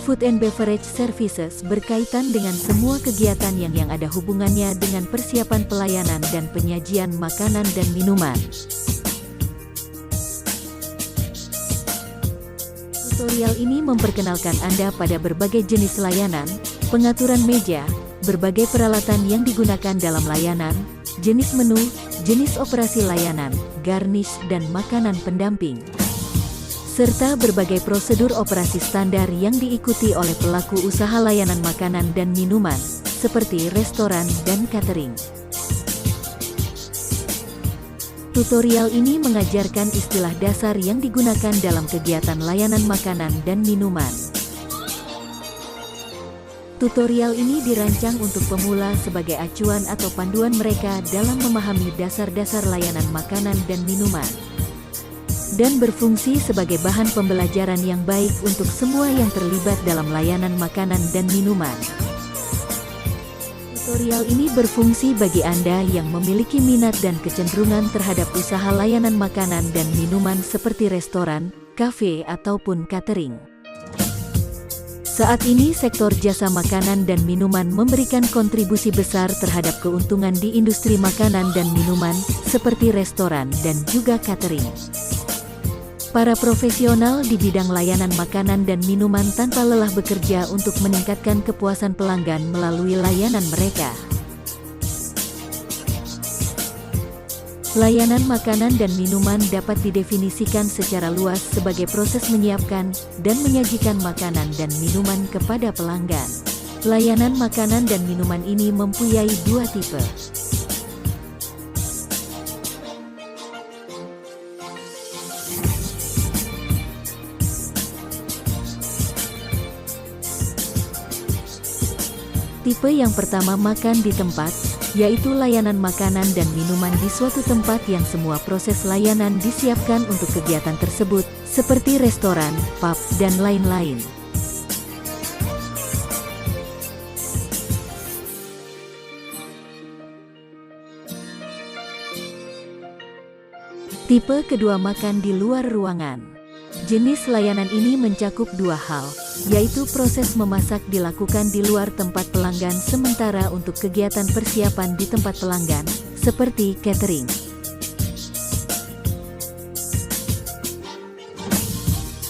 Food and Beverage Services berkaitan dengan semua kegiatan yang ada hubungannya dengan persiapan pelayanan dan penyajian makanan dan minuman. Tutorial ini memperkenalkan Anda pada berbagai jenis layanan, pengaturan meja, berbagai peralatan yang digunakan dalam layanan, jenis menu, jenis operasi layanan, garnish dan makanan pendamping, serta berbagai prosedur operasi standar yang diikuti oleh pelaku usaha layanan makanan dan minuman, seperti restoran dan catering. Tutorial ini mengajarkan istilah dasar yang digunakan dalam kegiatan layanan makanan dan minuman. Tutorial ini dirancang untuk pemula sebagai acuan atau panduan mereka dalam memahami dasar-dasar layanan makanan dan minuman, dan berfungsi sebagai bahan pembelajaran yang baik untuk semua yang terlibat dalam layanan makanan dan minuman. Tutorial ini berfungsi bagi Anda yang memiliki minat dan kecenderungan terhadap usaha layanan makanan dan minuman seperti restoran, kafe, ataupun catering. Saat ini sektor jasa makanan dan minuman memberikan kontribusi besar terhadap keuntungan di industri makanan dan minuman, seperti restoran dan juga catering. Para profesional di bidang layanan makanan dan minuman tanpa lelah bekerja untuk meningkatkan kepuasan pelanggan melalui layanan mereka. Layanan makanan dan minuman dapat didefinisikan secara luas sebagai proses menyiapkan dan menyajikan makanan dan minuman kepada pelanggan. Layanan makanan dan minuman ini mempunyai dua tipe. Tipe yang pertama makan di tempat, yaitu layanan makanan dan minuman di suatu tempat yang semua proses layanan disiapkan untuk kegiatan tersebut, seperti restoran, pub, dan lain-lain. Tipe kedua makan di luar ruangan. Jenis layanan ini mencakup dua hal, yaitu proses memasak dilakukan di luar tempat pelanggan sementara untuk kegiatan persiapan di tempat pelanggan, seperti catering.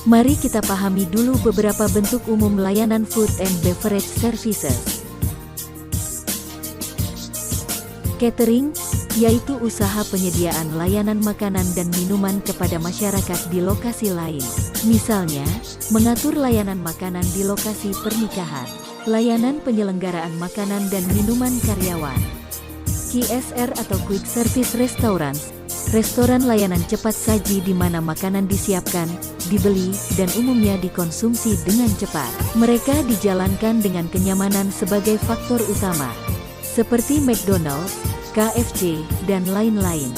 Mari kita pahami dulu beberapa bentuk umum layanan food and beverage services. Catering, yaitu usaha penyediaan layanan makanan dan minuman kepada masyarakat di lokasi lain. Misalnya, mengatur layanan makanan di lokasi pernikahan, layanan penyelenggaraan makanan dan minuman karyawan. QSR atau Quick Service Restaurants, restoran layanan cepat saji di mana makanan disiapkan, dibeli, dan umumnya dikonsumsi dengan cepat. Mereka dijalankan dengan kenyamanan sebagai faktor utama, seperti McDonald's, KFC, dan lain-lain.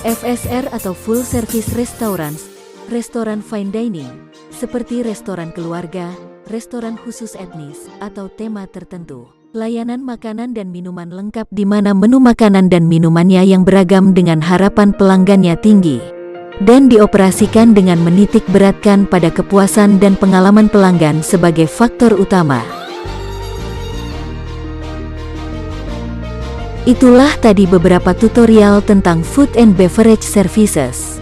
FSR atau Full Service Restaurants, restoran fine dining, seperti restoran keluarga, restoran khusus etnis, atau tema tertentu. Layanan makanan dan minuman lengkap di mana menu makanan dan minumannya yang beragam dengan harapan pelanggannya tinggi, dan dioperasikan dengan menitik beratkan pada kepuasan dan pengalaman pelanggan sebagai faktor utama. Itulah tadi beberapa tutorial tentang Food and Beverage Services.